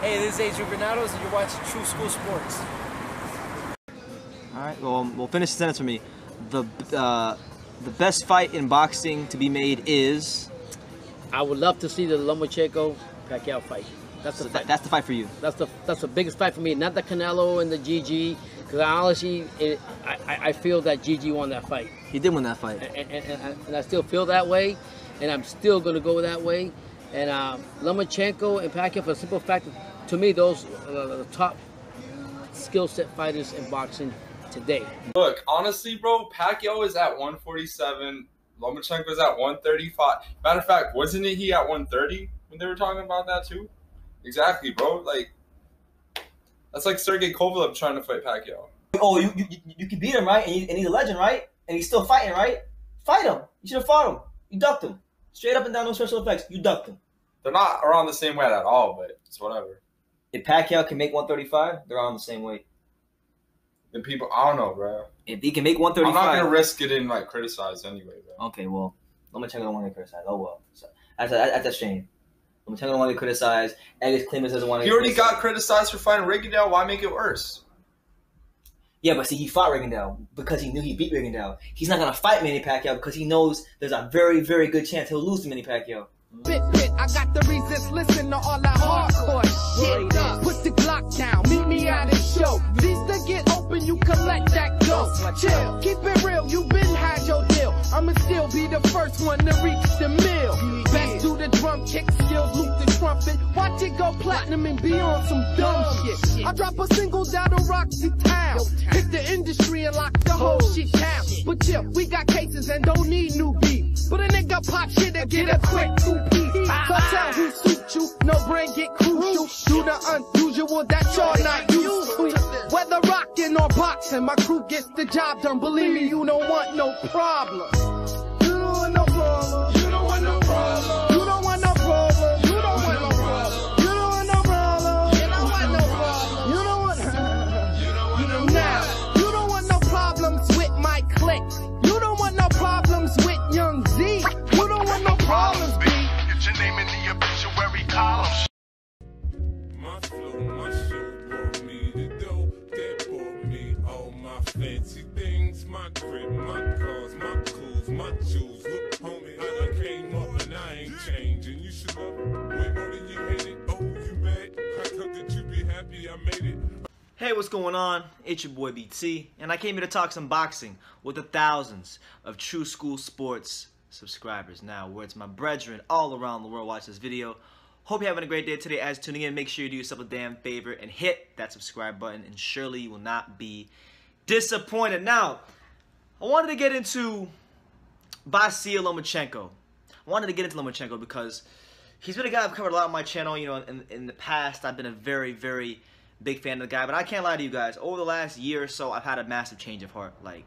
Hey, this is Adrian Granados, and you're watching True School Sports. All right, well, we'll finish the sentence for me. The best fight in boxing to be made is... I would love to see the Lomachenko-Pacquiao fight. That's the fight. That's the fight for you. That's the biggest fight for me. Not the Canelo and the GG, because honestly, I feel that GG won that fight. He did win that fight. And I still feel that way, and I'm still going to go that way. And Lomachenko and Pacquiao, for the simple fact that, to me, those are the top skill set fighters in boxing today. Look, honestly, bro, Pacquiao is at 147. Lomachenko is at 135. Matter of fact, wasn't he at 130 when they were talking about that too? Exactly, bro. Like, that's like Sergey Kovalev trying to fight Pacquiao. Oh, you can beat him, right? And he's a legend, right? And he's still fighting, right? Fight him. You should have fought him. You ducked him. Straight up and down, no special effects. You ducked him. They're not around the same weight at all, but it's whatever. If Pacquiao can make 135, they're on the same weight. Then people, I don't know, bro. If he can make 135, I'm not gonna risk getting like criticized anyway, bro. Okay, well, Lomachenko don't want to get criticized. Oh well, so, that's a shame. Lomachenko don't want to get criticized. Egis Klimas doesn't want to. He already got criticized for fighting Rigondeaux. Why make it worse? Yeah, but see, he fought Rigondeaux because he knew he beat Rigondeaux. He's not gonna fight Manny Pacquiao because he knows there's a very, very good chance he'll lose to Manny Pacquiao. Bit, I got the reasons, listen to all that hardcore shit. Put the Glock down, meet me at the show. These to get open, you collect that dough. Chill, keep it real, you been had your deal. I'ma still be the first one to reach the mill. Best do the drum kick skills, loop the trumpet. Watch it go platinum and be on some dumb shit. I drop a single down to Roxy Town. Hit the industry and lock the whole shit down. But chill, we got cases and don't need new beef. But a nigga pop shit and get a quick 2-piece. So tell who suit you, no brain get crucial. Do the unusual that y'all not used to. Whether rockin' or boxing, my crew gets the job done. Believe me, you don't want no problem. You don't want no problem. You don't want no problem. You don't want no problem. You don't want no problem. You don't want no problem. You don't want no problem. You don't want. You don't now. You don't want no problems with my clique. You don't want no problems with Young Z. You don't want no problems, B. Get your name in the obituary column. My flow, my show brought me the dough. That brought me all my fancy things. My crib, my cars, my clothes, my jewels. Look, homie, I done came up and I ain't changing. You should love it way more than you hate it. Oh, you mad? I thought that you'd be happy I made it. Hey, what's going on? It's your boy BT, and I came here to talk some boxing with the thousands of True School Sports subscribers. Now, words my brethren all around the world watch this video. Hope you're having a great day today. As tuning in, make sure you do yourself a damn favor and hit that subscribe button, and surely you will not be disappointed. Now, I wanted to get into Vasyl Lomachenko. I wanted to get into Lomachenko because he's been a guy I've covered a lot on my channel. You know, in the past, I've been a very, very big fan of the guy, but I can't lie to you guys. Over the last year or so, I've had a massive change of heart. Like,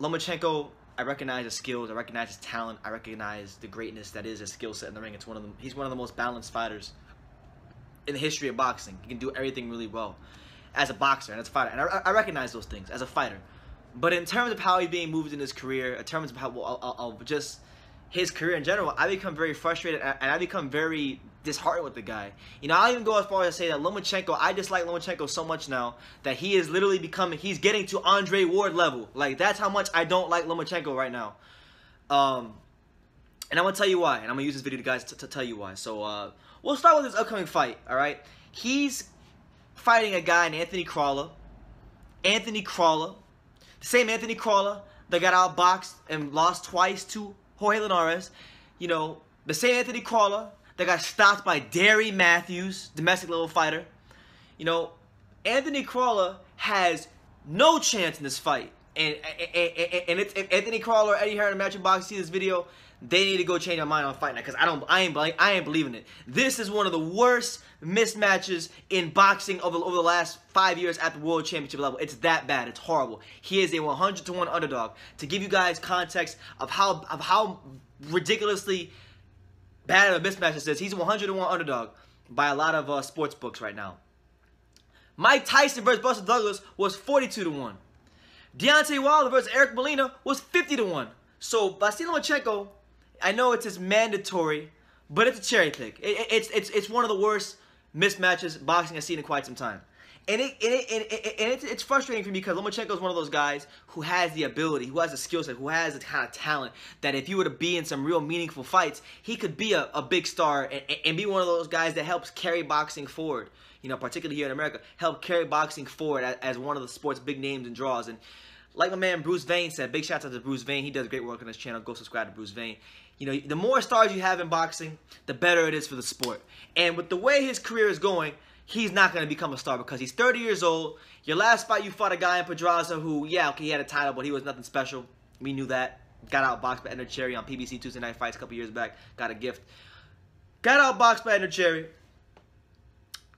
Lomachenko, I recognize his skills, I recognize his talent, I recognize the greatness that is his skill set in the ring. He's one of the most balanced fighters in the history of boxing. He can do everything really well as a boxer and as a fighter, and I recognize those things as a fighter. But in terms of how he's being moved in his career, in terms of how just his career in general, I become very frustrated and I become very disheartened with the guy. You know, I'll even go as far as to say that Lomachenko, I dislike Lomachenko so much now that he is literally he's getting to Andre Ward level. Like, that's how much I don't like Lomachenko right now. And I'm going to tell you why, and I'm going to use this video to guys to tell you why. So, we'll start with this upcoming fight, alright? He's fighting a guy named Anthony Crawler. Anthony Crawler. The same Anthony Crawler that got outboxed and lost twice to Jorge Linares. You know, the same Anthony Crawler that got stopped by Derry Matthews, domestic level fighter. You know, Anthony Crawler has no chance in this fight. And if Anthony Crawler or Eddie Hearn and Matching Box see this video, they need to go change their mind on fight night, because I ain't believing it. This is one of the worst mismatches in boxing over the last 5 years at the World Championship level. It's that bad. It's horrible. He is a 100-to-1 underdog. To give you guys context of how ridiculously bad of a mismatch this is, he's a 100-to-1 underdog by a lot of sports books right now. Mike Tyson versus Buster Douglas was 42-to-1. Deontay Wilder versus Eric Molina was 50-to-1. So Vasyl Lomachenko, I know it's mandatory, but it's a cherry pick. It's one of the worst mismatches boxing has seen in quite some time. And it's frustrating for me because Lomachenko is one of those guys who has the ability, who has the skill set, who has the kind of talent that if you were to be in some real meaningful fights, he could be a big star and be one of those guys that helps carry boxing forward. You know, particularly here in America, help carry boxing forward as one of the sport's big names and draws. And like my man Bruce Vane said, big shout out to Bruce Vane. He does great work on his channel. Go subscribe to Bruce Vane. You know, the more stars you have in boxing, the better it is for the sport. And with the way his career is going, he's not going to become a star because he's 30 years old. Your last fight, you fought a guy in Pedraza who, yeah, okay, he had a title, but he was nothing special. We knew that. Got outboxed by Edner Cherry on PBC Tuesday Night Fights a couple years back. Got a gift. Got outboxed by Edner Cherry.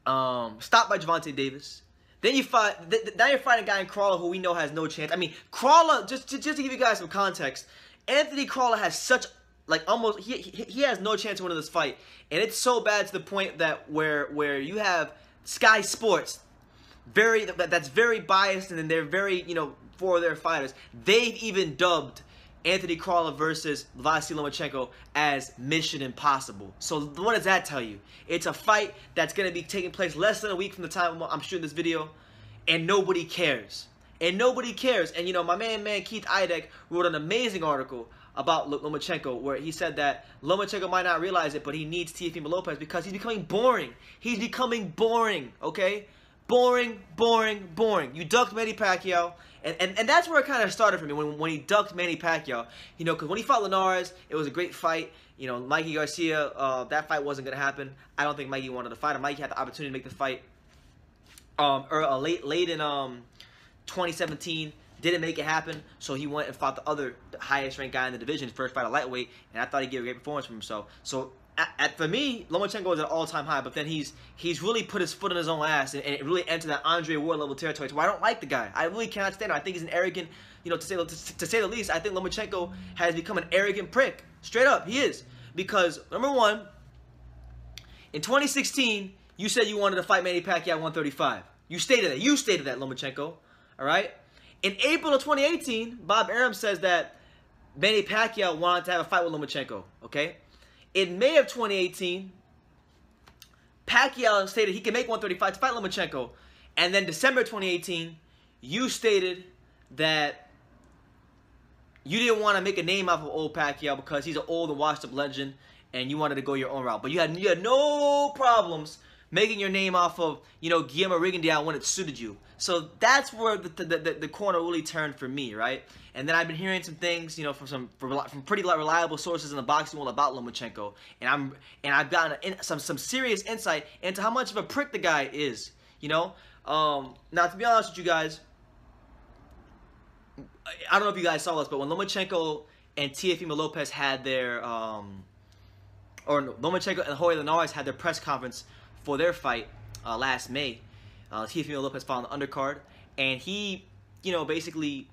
Stopped by Gervonta Davis. Then you fight. Now you're fighting a guy in Crawler who we know has no chance. I mean, Crawler. Just to give you guys some context, Anthony Crawler has such almost he has no chance of winning this fight, and it's so bad to the point that where you have Sky Sports, that's very biased, and then they're very for their fighters. They've even dubbed Anthony Crawler versus Vasyl Lomachenko as Mission Impossible. So what does that tell you? It's a fight that's going to be taking place less than a week from the time I'm shooting this video, and nobody cares. And nobody cares. And my man Keith Idek wrote an amazing article about Lomachenko where he said that Lomachenko might not realize it, but he needs Teofimo Lopez because he's becoming boring. He's becoming boring, okay? Boring, boring, boring. You ducked Manny Pacquiao, and that's where it kind of started for me when he ducked Manny Pacquiao. Because when he fought Linares, it was a great fight. Mikey Garcia, that fight wasn't going to happen. I don't think Mikey wanted to fight him. Mikey had the opportunity to make the fight late in 2017. Didn't make it happen, so he went and fought the highest ranked guy in the division, his first fight at lightweight, and I thought he gave a great performance for himself. So for me, Lomachenko is at an all-time high, but then he's really put his foot in his own ass and it really entered that Andre Ward level territory to where I don't like the guy. I really cannot stand him. I think he's an arrogant, to say the least. I think Lomachenko has become an arrogant prick. Straight up, he is. Because number one, in 2016, you said you wanted to fight Manny Pacquiao at 135. You stated that. You stated that, Lomachenko. All right. In April of 2018, Bob Arum says that Manny Pacquiao wanted to have a fight with Lomachenko, okay? In May of 2018, Pacquiao stated he can make 135 to fight Lomachenko. And then December 2018, you stated that you didn't want to make a name off of old Pacquiao because he's an old and washed-up legend, and you wanted to go your own route. But you had no problems making your name off of, Guillermo Rigondeaux when it suited you. So that's where the corner really turned for me, right? And then I've been hearing some things, from pretty reliable sources in the boxing world about Lomachenko, and I've gotten some serious insight into how much of a prick the guy is, Now, to be honest with you guys, I don't know if you guys saw this, but when Lomachenko and Teofimo Lopez had their, Lomachenko and Jorge Linares had their press conference for their fight last May. Teofimo Lopez fought on the undercard, and he, basically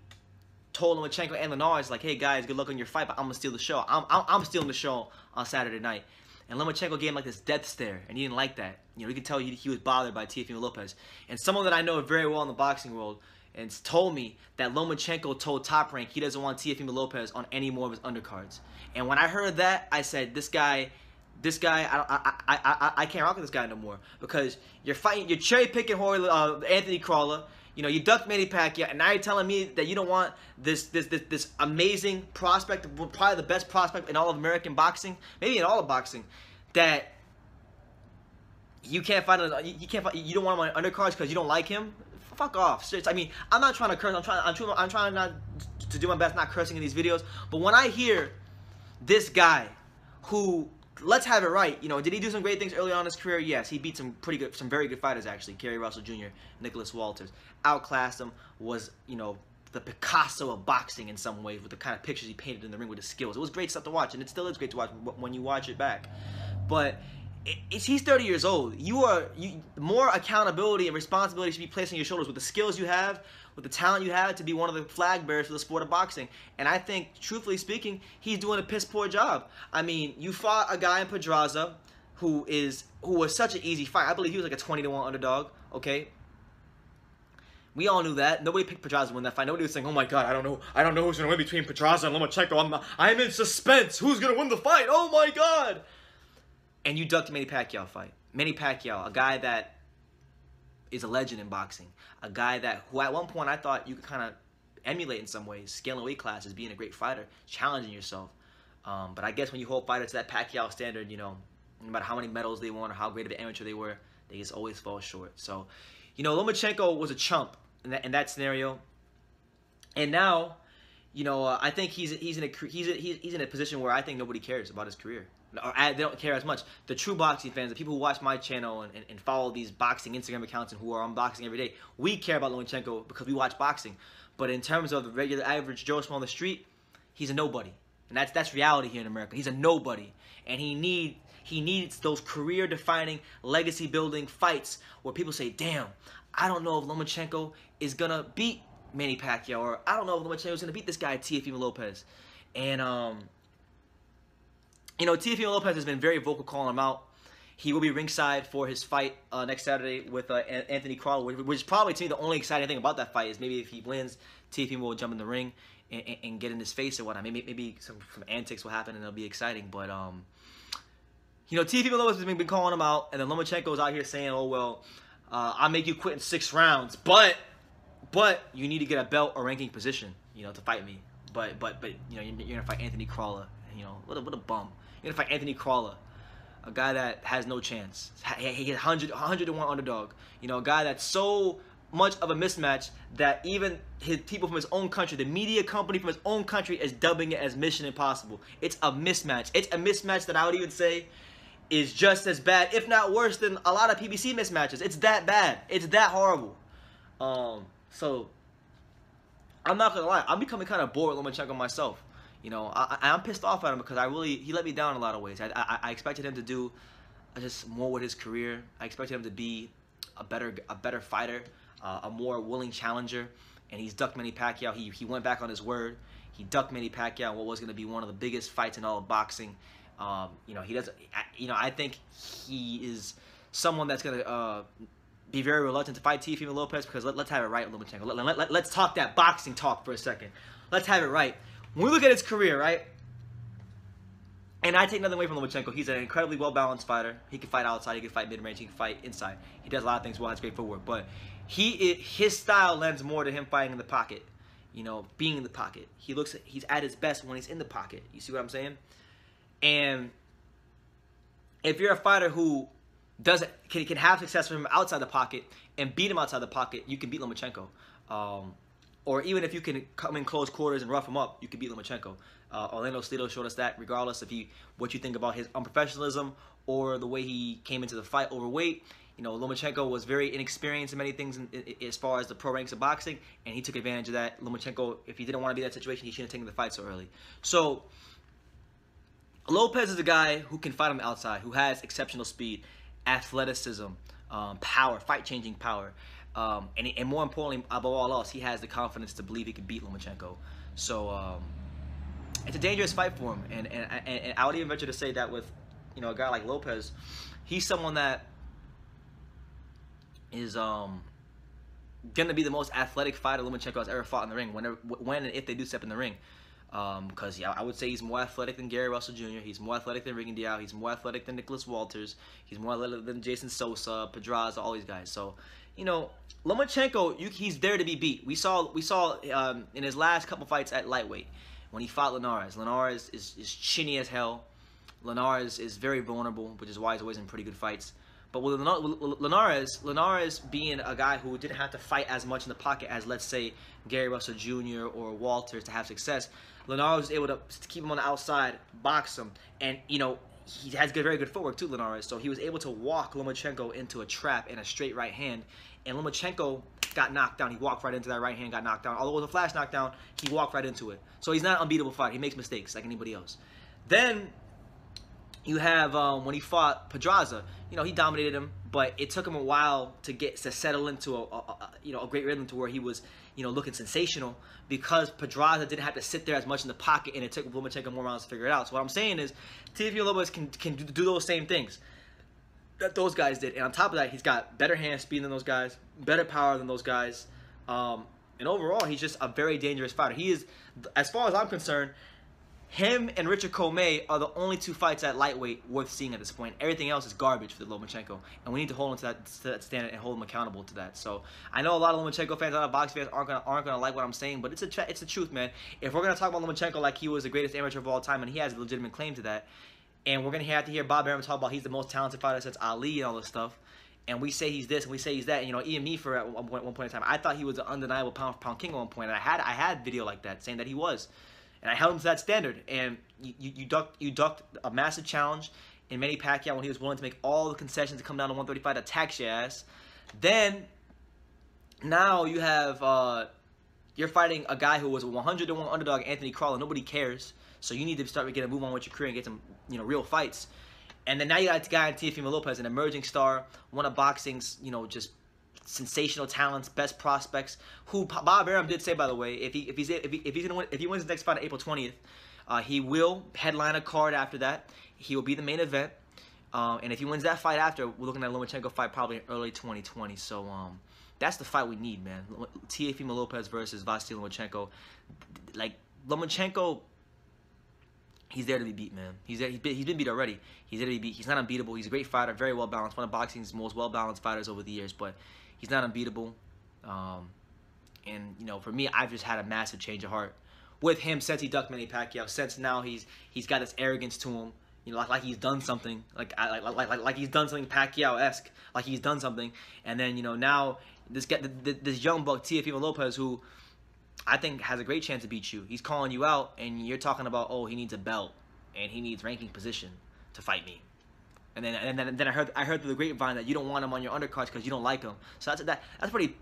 told Lomachenko and Linares, like, hey guys, good luck on your fight, but I'm gonna steal the show. I'm stealing the show on Saturday night. And Lomachenko gave him like this death stare, and he didn't like that. You could tell he was bothered by Teofimo Lopez. And someone that I know very well in the boxing world and told me that Lomachenko told Top Rank he doesn't want Teofimo Lopez on any more of his undercards. And when I heard that, I said, this guy, I can't rock with this guy no more, because you're cherry picking Anthony Crawler. You ducked Manny Pacquiao, and now you're telling me that you don't want this amazing prospect, probably the best prospect in all of American boxing, maybe in all of boxing, that you can't fight. You don't want him on undercards because you don't like him. Fuck off. I mean, I'm not trying to curse. I'm trying not to do my best not cursing in these videos. But when I hear this guy who, let's have it right, did he do some great things early on in his career? Yes, he beat some very good fighters actually. Kerry Russell Jr., Nicholas Walters, outclassed him. Was the Picasso of boxing in some ways with the kind of pictures he painted in the ring with his skills. It was great stuff to watch, and it still is great to watch when you watch it back. But he's 30 years old. More accountability and responsibility should be placed on your shoulders with the skills you have, with the talent you have to be one of the flag bearers for the sport of boxing. And I think, truthfully speaking, he's doing a piss poor job. I mean, you fought a guy in Pedraza who was such an easy fight. I believe he was like a 20-1 underdog, okay? We all knew that. Nobody picked Pedraza to win that fight. Nobody was saying, oh my god, I don't know who's going to win between Pedraza and Lomachenko. I'm in suspense. Who's going to win the fight? Oh my god! And you ducked the Manny Pacquiao fight. Manny Pacquiao, a guy that is a legend in boxing, a guy who at one point I thought you could kind of emulate in some ways, scaling weight classes, being a great fighter, challenging yourself. But I guess when you hold fighters to that Pacquiao standard, you know, no matter how many medals they won or how great of an amateur they were, they just always fall short. So, you know, Lomachenko was a chump in that scenario, and now, you know, I think he's in a position where I think nobody cares about his career. Or they don't care as much. The true boxing fans, the people who watch my channel and follow these boxing Instagram accounts and who are unboxing every day, we care about Lomachenko because we watch boxing. But in terms of the regular average Joe Schmo on the street, he's a nobody. And that's reality here in America. He's a nobody. And he needs those career-defining, legacy-building fights where people say, damn, I don't know if Lomachenko is going to beat Manny Pacquiao, or I don't know if Lomachenko is going to beat this guy, Teofimo Lopez. And, you know, Teofimo Lopez has been very vocal calling him out. He will be ringside for his fight next Saturday with Anthony Crawler, which is probably, to me, the only exciting thing about that fight is maybe if he wins, Teofimo will jump in the ring and get in his face or whatnot. Maybe some antics will happen and it'll be exciting. But, you know, Teofimo Lopez has been calling him out, and then Lomachenko's out here saying, oh, well, I'll make you quit in 6 rounds, but you need to get a belt or ranking position, you know, to fight me. But you know, you're going to fight Anthony Crawler. You know, what a bum. You're going to fight Anthony Crawler, a guy that has no chance. He gets 101 underdog. You know, a guy that's so much of a mismatch that even his people from his own country, the media company from his own country, is dubbing it as Mission Impossible. It's a mismatch. It's a mismatch that I would even say is just as bad, if not worse, than a lot of PBC mismatches. It's that bad. It's that horrible. So I'm not gonna lie, I'm becoming kind of bored with Lomachenko myself. You know, I'm pissed off at him because he let me down in a lot of ways. I expected him to do just more with his career. I expected him to be a better fighter, a more willing challenger, and he's ducked Manny Pacquiao. He went back on his word. He ducked Manny Pacquiao in what was going to be one of the biggest fights in all of boxing. You know, he doesn't. You know, I think he is someone that's going to be very reluctant to fight Teofimo Lopez because let's have it right, Lomachenko. Let's talk that boxing talk for a second. Let's have it right. When we look at his career, right, and I take nothing away from Lomachenko, he's an incredibly well-balanced fighter. He can fight outside, he can fight mid-range, he can fight inside. He does a lot of things well, has great footwork, but his style lends more to him fighting in the pocket, you know, being in the pocket. He's at his best when he's in the pocket. You see what I'm saying? And if you're a fighter who can have success from him outside the pocket and beat him outside the pocket, you can beat Lomachenko. Or even if you can come in close quarters and rough him up, you can beat Lomachenko. Orlando Slido showed us that, regardless of what you think about his unprofessionalism or the way he came into the fight overweight. You know, Lomachenko was very inexperienced in many things as far as the pro ranks of boxing, and he took advantage of that. Lomachenko, if he didn't want to be in that situation, he shouldn't have taken the fight so early. So Lopez is a guy who can fight on the outside, who has exceptional speed, athleticism, power, fight-changing power. And more importantly, above all else, he has the confidence to believe he can beat Lomachenko. So it's a dangerous fight for him. And I would even venture to say that with, you know, a guy like Lopez, he's someone that is going to be the most athletic fighter Lomachenko has ever fought in the ring when and if they do step in the ring. Because yeah, I would say he's more athletic than Gary Russell Jr. He's more athletic than Ricky Diao. He's more athletic than Nicholas Walters. He's more athletic than Jason Sosa, Pedraza, all these guys. So, you know, Lomachenko, he's there to be beat. We saw in his last couple fights at lightweight when he fought Linares. Linares is chinny as hell. Linares is very vulnerable, which is why he's always in pretty good fights. But with Linares being a guy who didn't have to fight as much in the pocket as, let's say, Gary Russell Jr. or Walters to have success, Linares was able to keep him on the outside, box him, and, you know, he has very good footwork too, Linares, so he was able to walk Lomachenko into a trap and a straight right hand, and Lomachenko got knocked down. He walked right into that right hand, got knocked down. Although it was a flash knockdown, he walked right into it. So he's not an unbeatable fighter. He makes mistakes like anybody else. Then you have when he fought Pedraza, you know, he dominated him, but it took him a while to settle into a great rhythm to where he was, you know, looking sensational, because Pedraza didn't have to sit there as much in the pocket, and it took Lomachenko more rounds to figure it out. So what I'm saying is, Teofimo Lopez can do those same things that those guys did, and on top of that, he's got better hand speed than those guys, better power than those guys, and overall, he's just a very dangerous fighter. He is, as far as I'm concerned, Him and Richard Comey are the only two fights at lightweight worth seeing at this point. Everything else is garbage for Lomachenko, and we need to hold him to that standard and hold him accountable to that. So I know a lot of Lomachenko fans, a lot of boxing fans aren't gonna like what I'm saying, but it's the truth, man. If we're gonna talk about Lomachenko like he was the greatest amateur of all time, and he has a legitimate claim to that, and we're gonna have to hear Bob Arum talk about he's the most talented fighter since Ali and all this stuff, and we say he's this and we say he's that, and, you know, even me for at one point in time, I thought he was an undeniable pound-for-pound king at one point, and I had video like that saying that he was. And I held him to that standard, and you ducked a massive challenge in Manny Pacquiao when he was willing to make all the concessions to come down to 135 to tax your ass. Then, now you have, you're fighting a guy who was a 100-1 underdog, Anthony Crawler. Nobody cares, so you need to start getting a move on with your career and get some, you know, real fights. And then now you got a guy in Teofimo Lopez, an emerging star, one of boxing's, you know, just sensational talents, best prospects. Who Bob Arum did say, by the way, if he wins his next fight on April 20th, he will headline a card after that. He will be the main event, and if he wins that fight after, we're looking at a Lomachenko fight probably in early 2020. So that's the fight we need, man. Teofimo Lopez versus Vasyl Lomachenko. Like Lomachenko, he's there to be beat, man. He's been beat already. He's there to be beat. He's not unbeatable. He's a great fighter, very well balanced. One of boxing's most well balanced fighters over the years, but he's not unbeatable. And you know, for me, I've just had a massive change of heart with him since he ducked Manny Pacquiao. Since now he's got this arrogance to him, you know, like he's done something, like he's done something Pacquiao-esque, like he's done something. And then, you know, now this young buck Teofimo Lopez, who I think has a great chance to beat you. He's calling you out, and you're talking about, oh, he needs a belt and he needs ranking position to fight me. And then I heard through the grapevine that you don't want him on your undercards because you don't like him. So that's a pretty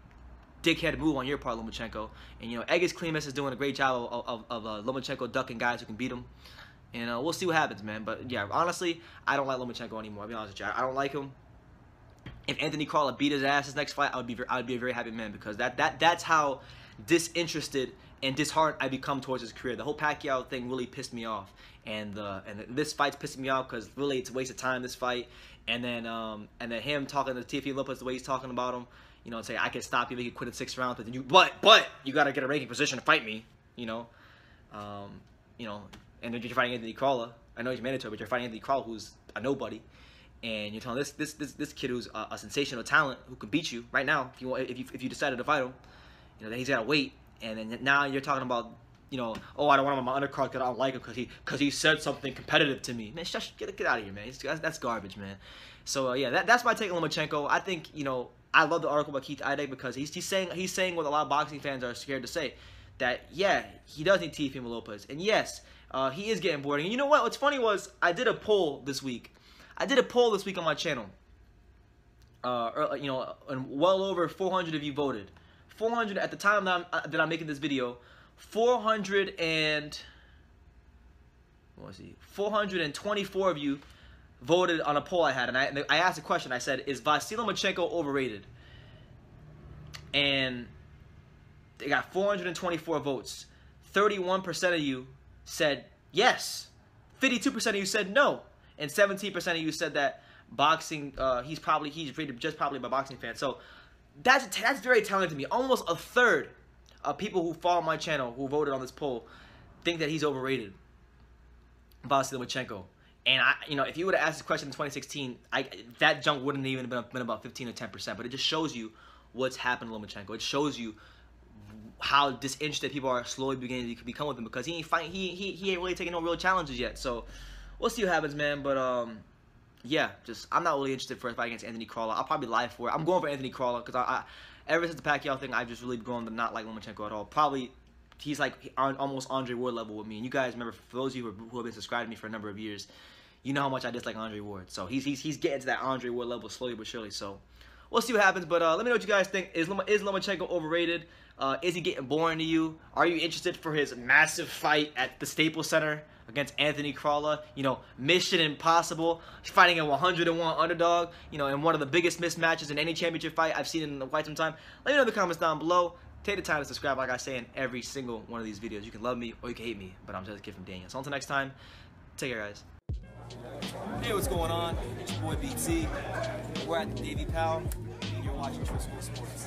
dickhead move on your part, Lomachenko. And, you know, Egis Klimas is doing a great job of Lomachenko ducking guys who can beat him. And we'll see what happens, man. But yeah, honestly, I don't like Lomachenko anymore. I'll be honest with you, I don't like him. If Anthony Crawler beat his ass his next fight, I'd be a very happy man, because that's how disinterested and disheartened I become towards his career. The whole Pacquiao thing really pissed me off, and this fight's pissing me off because really it's a waste of time, this fight. And then him talking to Teofimo Lopez the way he's talking about him, you know, and say I can stop you, make you quit in 6 rounds, but then but you gotta get a ranking position to fight me, you know, and then you're fighting Anthony Crawler. I know he's mandatory, but you're fighting Anthony Crawler, who's a nobody, and you're telling this kid who's a sensational talent who can beat you right now if you decided to fight him. You know, then he's gotta wait, and then now you're talking about, you know, oh, I don't want him on my undercard because I don't like him because he said something competitive to me. Man, get out of here, man. That's garbage, man. So yeah, that's my take on Lomachenko. I think, you know, I love the article by Keith Idek because he's saying what a lot of boxing fans are scared to say, that yeah, he does need Teofimo Lopez, and yes, he is getting bored. And you know what? What's funny was I did a poll this week. On my channel. You know, and well over 400 of you voted. 400 at the time that I'm making this video. 424 of you voted on a poll I had, and I asked a question. I said, is Vasyl Lomachenko overrated? And they got 424 votes. 31% of you said yes. 52% of you said no, and 17% of you said that boxing. He's rated just probably by boxing fans. So that's very telling to me. Almost a third of people who follow my channel who voted on this poll think that he's overrated, Vasyl Lomachenko. And you know, if you would have asked this question in 2016, that jump wouldn't even have been about 15 or 10%. But it just shows you what's happened to Lomachenko. It shows you how disinterested people are slowly beginning to become with him, because he ain't really taking no real challenges yet. So we'll see what happens, man. But yeah, I'm not really interested for a fight against Anthony Crawler. I'll probably lie for it. I'm going for Anthony Crawler because ever since the Pacquiao thing, I've just really grown to not like Lomachenko at all. Probably he's like almost Andre Ward level with me. And you guys remember, for those of you who have been subscribed to me for a number of years, you know how much I dislike Andre Ward. So he's getting to that Andre Ward level slowly but surely. So we'll see what happens. But let me know what you guys think. Is Lomachenko overrated? Is he getting boring to you? Are you interested for his massive fight at the Staples Center against Anthony Crawler? You know, Mission Impossible. He's fighting a 100-1 underdog. You know, in one of the biggest mismatches in any championship fight I've seen in quite some time. Let me know in the comments down below. Take the time to subscribe, like I say in every single one of these videos. You can love me or you can hate me, but I'm just a kid from Daniel. So until next time, take care, guys. Hey, what's going on? It's your boy BT. We're at the Davy Powell, and you're watching True School Sports.